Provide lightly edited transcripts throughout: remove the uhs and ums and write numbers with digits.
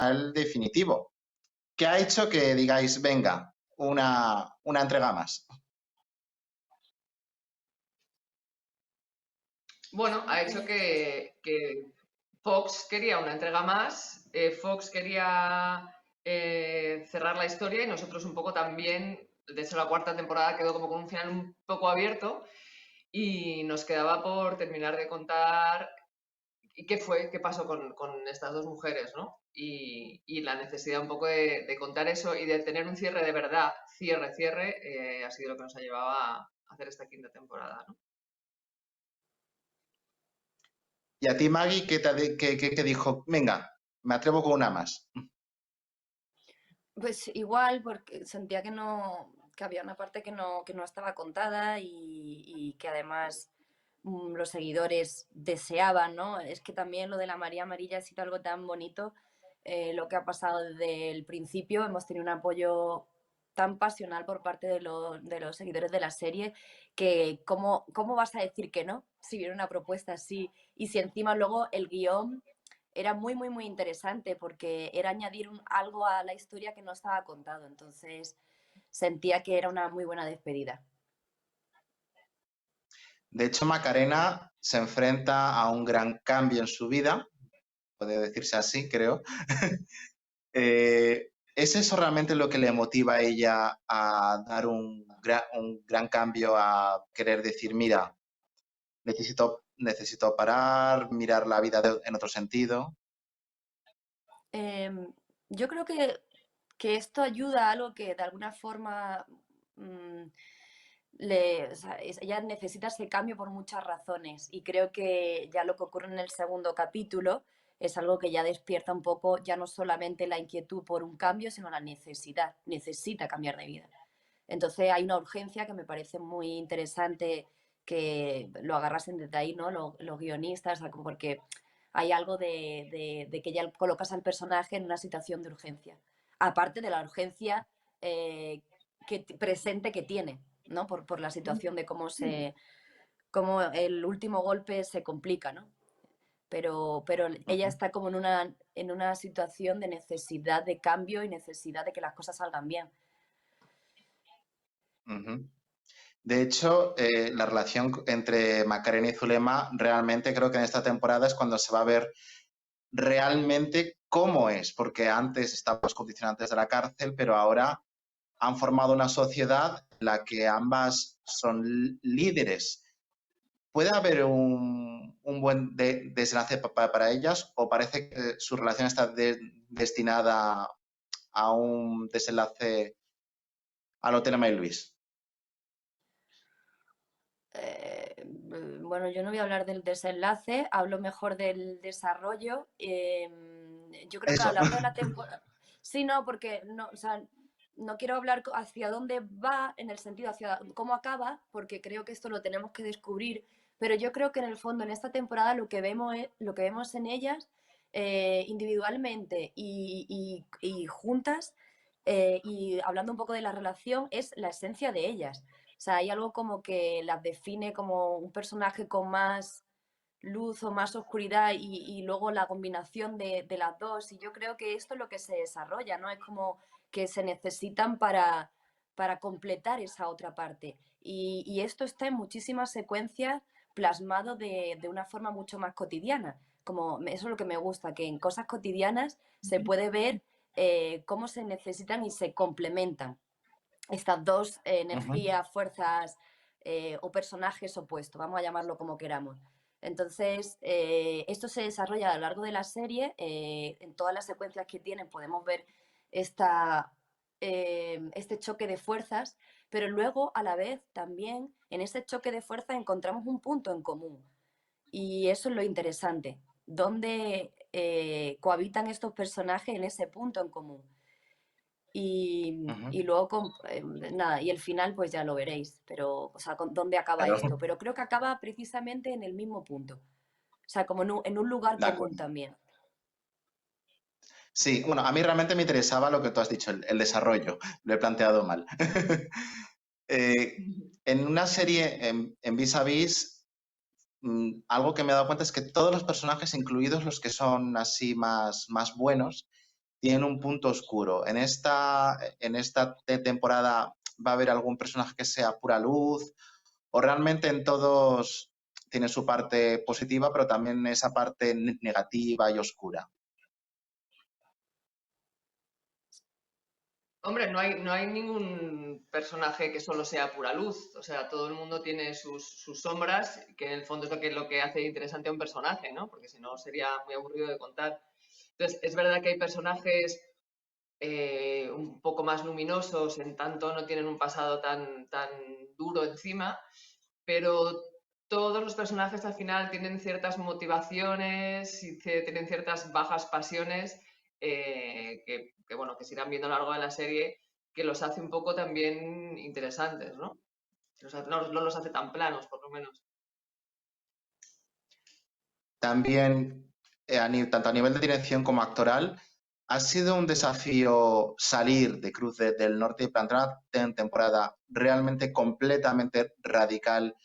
final definitivo. ¿Qué ha hecho que digáis, venga, una entrega más? Bueno, ha hecho que Fox quería una entrega más, Fox quería cerrar la historia y nosotros un poco también. De hecho, la cuarta temporada quedó como con un final un poco abierto y nos quedaba por terminar de contar qué pasó con estas dos mujeres, ¿no? Y la necesidad un poco de contar eso y de tener un cierre de verdad, cierre, ha sido lo que nos ha llevado a hacer esta quinta temporada, ¿no? Y a ti, Maggie, ¿qué dijo? Venga, me atrevo con una más. Pues igual, porque sentía que había una parte que no estaba contada y que además los seguidores deseaban, ¿no? Es que también lo de la María Amarilla ha sido algo tan bonito, lo que ha pasado desde el principio. Hemos tenido un apoyo tan pasional por parte de los seguidores de la serie que ¿cómo vas a decir que no si viene una propuesta así? Y si encima luego el guión era muy interesante porque era añadir algo a la historia que no estaba contado. Entonces sentía que era una muy buena despedida. De hecho, Macarena se enfrenta a un gran cambio en su vida, puede decirse así, creo. ¿Es eso realmente lo que le motiva a ella a dar un gran cambio, a querer decir, mira, necesito parar, mirar la vida en otro sentido? Yo creo que esto ayuda a algo que de alguna forma mm, o sea, ella necesita ese cambio por muchas razones y creo que ya lo que ocurre en el segundo capítulo es algo que ya despierta un poco ya no solamente la inquietud por un cambio, sino la necesita cambiar de vida. Entonces hay una urgencia que me parece muy interesante que lo agarrasen desde ahí, ¿no? Los guionistas, porque hay algo de que ya colocas al personaje en una situación de urgencia. Aparte de la urgencia presente que tiene, ¿no? Por la situación de cómo el último golpe se complica, ¿no? Pero ella Ujú, está como en una situación de necesidad de cambio y necesidad de que las cosas salgan bien. ujú. De hecho, la relación entre Macarena y Zulema realmente creo que en esta temporada es cuando se va a ver realmente cómo es, porque antes estaban los condicionantes de la cárcel, pero ahora han formado una sociedad en la que ambas son líderes. ¿Puede haber un buen desenlace para ellas o parece que su relación está destinada a un desenlace al Hotel May Luis? Bueno, yo no voy a hablar del desenlace, hablo mejor del desarrollo. Yo creo que a lo Eso. largo de la temporada... Sí, no, porque no, o sea, no quiero hablar hacia dónde va, en el sentido hacia cómo acaba, porque creo que esto lo tenemos que descubrir, pero yo creo que en el fondo en esta temporada lo que vemos en ellas individualmente y juntas y hablando un poco de la relación es la esencia de ellas. O sea, hay algo como que las define como un personaje con más luz o más oscuridad y luego la combinación de las dos. Y yo creo que esto es lo que se desarrolla, ¿no? Es como que se necesitan para completar esa otra parte. Y esto está en muchísimas secuencias plasmado de una forma mucho más cotidiana. Como eso es lo que me gusta, que en cosas cotidianas se puede ver cómo se necesitan y se complementan estas dos Ujú, energías, fuerzas o personajes opuestos, vamos a llamarlo como queramos. Entonces, esto se desarrolla a lo largo de la serie, en todas las secuencias que tienen podemos ver esta, este choque de fuerzas, pero luego a la vez también en ese choque de fuerzas encontramos un punto en común. Y eso es lo interesante, donde cohabitan estos personajes en ese punto en común. ujú. Y luego, nada, y el final pues ya lo veréis, pero, o sea, dónde acaba Claro, esto. Pero creo que acaba precisamente en el mismo punto, o sea, como en un lugar de común acuerdo. también. Sí, bueno, a mí realmente me interesaba lo que tú has dicho, el desarrollo. Lo he planteado mal. Eh, en una serie, en Vis a Vis, algo que me he dado cuenta es que todos los personajes, incluidos los que son así más buenos, tienen un punto oscuro. En esta temporada va a haber algún personaje que sea pura luz, o realmente en todos tiene su parte positiva, pero también esa parte negativa y oscura. Hombre, no hay ningún personaje que solo sea pura luz. O sea, todo el mundo tiene sus sombras, que en el fondo es lo que hace interesante a un personaje, ¿no? Porque si no sería muy aburrido de contar. Entonces, es verdad que hay personajes un poco más luminosos, en tanto no tienen un pasado tan duro encima, pero todos los personajes al final tienen ciertas motivaciones y tienen ciertas bajas pasiones bueno, que se irán viendo a lo largo de la serie, que los hace un poco también interesantes, ¿no? No los hace tan planos, por lo menos. También, tanto a nivel de dirección como actoral, ha sido un desafío salir de Cruz del Norte y plantear una temporada realmente completamente radical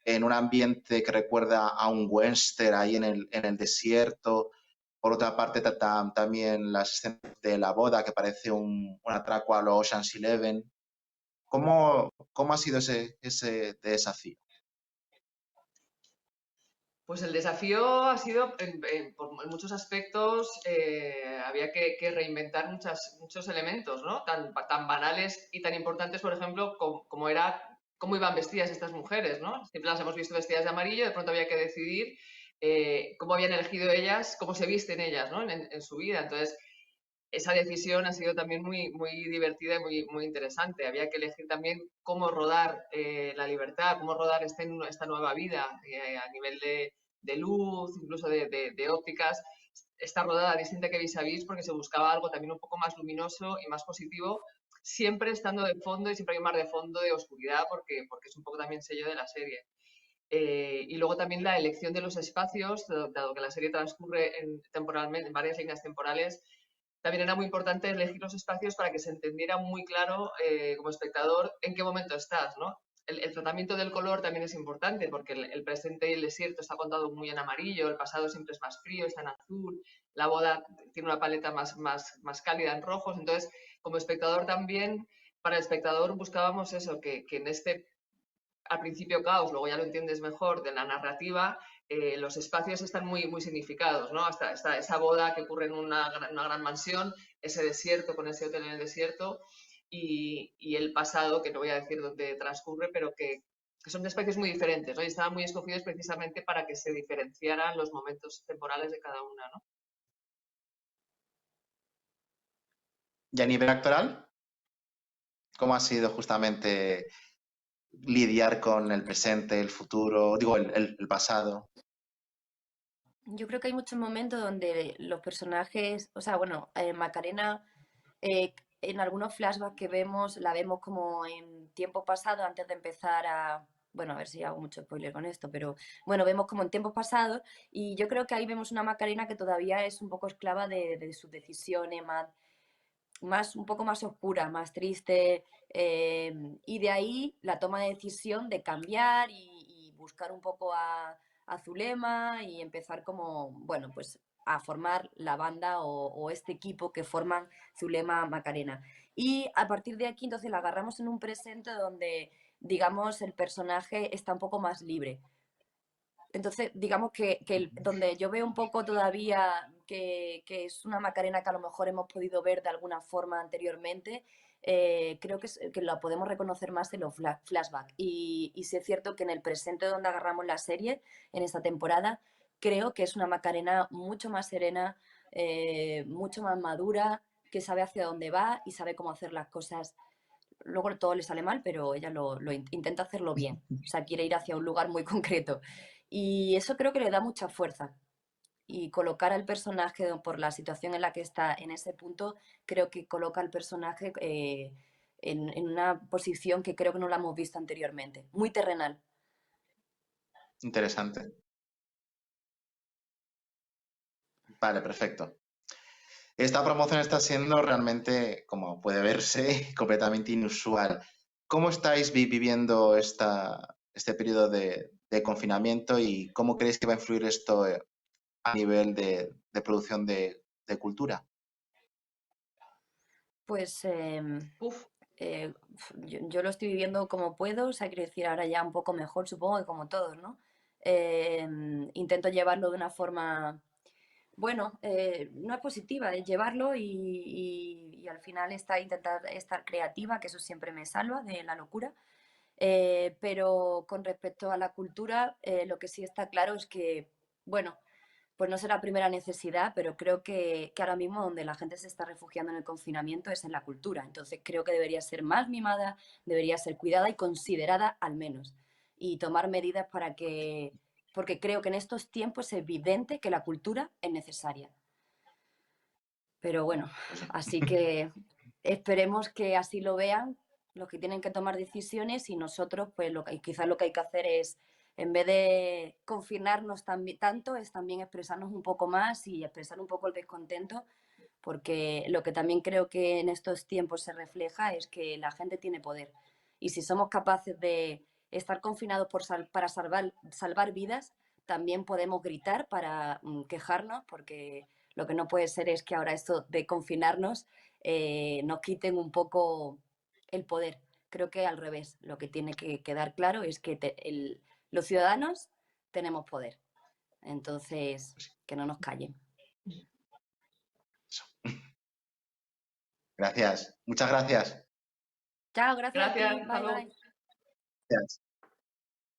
en un ambiente que recuerda a un western ahí en el desierto. Por otra parte, también las escenas de la boda, que parece un atraco a los Ocean's Eleven. ¿Cómo ha sido ese desafío? Pues el desafío ha sido, en muchos aspectos, había que reinventar muchos elementos, ¿no? Tan banales y tan importantes, por ejemplo, como era cómo iban vestidas estas mujeres, ¿no? Siempre las hemos visto vestidas de amarillo, de pronto había que decidir cómo habían elegido ellas, cómo se visten ellas, ¿no? En su vida. Entonces, esa decisión ha sido también muy, muy divertida y muy interesante. Había que elegir también cómo rodar la libertad, cómo rodar esta nueva vida a nivel de luz, incluso de ópticas. Esta rodada distinta que vis a vis porque se buscaba algo también un poco más luminoso y más positivo, siempre estando de fondo y siempre hay un mar de fondo de oscuridad porque es un poco también sello de la serie. Y luego también la elección de los espacios, dado que la serie transcurre temporalmente, en varias líneas temporales, también era muy importante elegir los espacios para que se entendiera muy claro como espectador en qué momento estás, ¿no? El tratamiento del color también es importante porque el presente y el desierto está contado muy en amarillo, el pasado siempre es más frío, está en azul, la boda tiene una paleta más cálida en rojos, entonces como espectador también, para el espectador buscábamos eso, que en este al principio caos, luego ya lo entiendes mejor, de la narrativa, los espacios están muy significados, ¿no? Hasta esa boda que ocurre en una gran mansión, ese desierto con ese hotel en el desierto y el pasado, que no voy a decir dónde transcurre, pero que son espacios muy diferentes, ¿no? Y estaban muy escogidos precisamente para que se diferenciaran los momentos temporales de cada una, ¿no? Y a nivel actoral, ¿cómo ha sido justamente lidiar con el presente, el futuro, digo, el pasado? Yo creo que hay muchos momentos donde los personajes, o sea, bueno, Macarena, en algunos flashbacks que vemos, la vemos como en tiempo pasado, antes de empezar a, bueno, a ver si hago mucho spoiler con esto, pero bueno, vemos como en tiempos pasados y yo creo que ahí vemos una Macarena que todavía es un poco esclava de sus decisiones, un poco más oscura, más triste, y de ahí la toma de decisión de cambiar y buscar un poco a Zulema y empezar como, bueno, pues a formar la banda o este equipo que forman Zulema Macarena. Y a partir de aquí entonces la agarramos en un presente donde, digamos, el personaje está un poco más libre. Entonces, digamos que donde yo veo un poco todavía que es una Macarena que a lo mejor hemos podido ver de alguna forma anteriormente, creo que la podemos reconocer más en los flashbacks. Y sí es cierto que en el presente donde agarramos la serie, en esta temporada, creo que es una Macarena mucho más serena, mucho más madura, que sabe hacia dónde va y sabe cómo hacer las cosas. Luego todo le sale mal, pero ella intenta hacerlo bien. O sea, quiere ir hacia un lugar muy concreto. Y eso creo que le da mucha fuerza. Y colocar al personaje por la situación en la que está en ese punto, creo que coloca al personaje en una posición que creo que no la hemos visto anteriormente. Muy terrenal. Interesante. Vale, perfecto. Esta promoción está siendo realmente, como puede verse, completamente inusual. ¿Cómo estáis viviendo este periodo de confinamiento y cómo creéis que va a influir esto a nivel de producción de cultura? Pues Uf, yo lo estoy viviendo como puedo, o sea, quiero decir, ahora ya un poco mejor, supongo que como todos, ¿no? Intento llevarlo de una forma, bueno, no es positiva, es llevarlo y al final está intentar estar creativa, que eso siempre me salva de la locura. Pero con respecto a la cultura, lo que sí está claro es que, bueno, pues no será primera necesidad, pero creo que ahora mismo donde la gente se está refugiando en el confinamiento es en la cultura. Entonces creo que debería ser más mimada, debería ser cuidada y considerada al menos. Y tomar medidas para que, porque creo que en estos tiempos es evidente que la cultura es necesaria. Pero bueno, Pues sí. así que esperemos que así lo vean los que tienen que tomar decisiones y nosotros, pues quizás lo que hay que hacer es, en vez de confinarnos tanto, es también expresarnos un poco más y expresar un poco el descontento, porque lo que también creo que en estos tiempos se refleja es que la gente tiene poder. Y si somos capaces de estar confinados para salvar vidas, también podemos gritar para quejarnos, porque lo que no puede ser es que ahora esto de confinarnos nos quiten un poco el poder. Creo que al revés, lo que tiene que quedar claro es que los ciudadanos tenemos poder. Entonces, que no nos callen. Eso. Gracias. Muchas gracias. Chao, gracias a ti. gracias, hasta Bye, luego. bye. Gracias.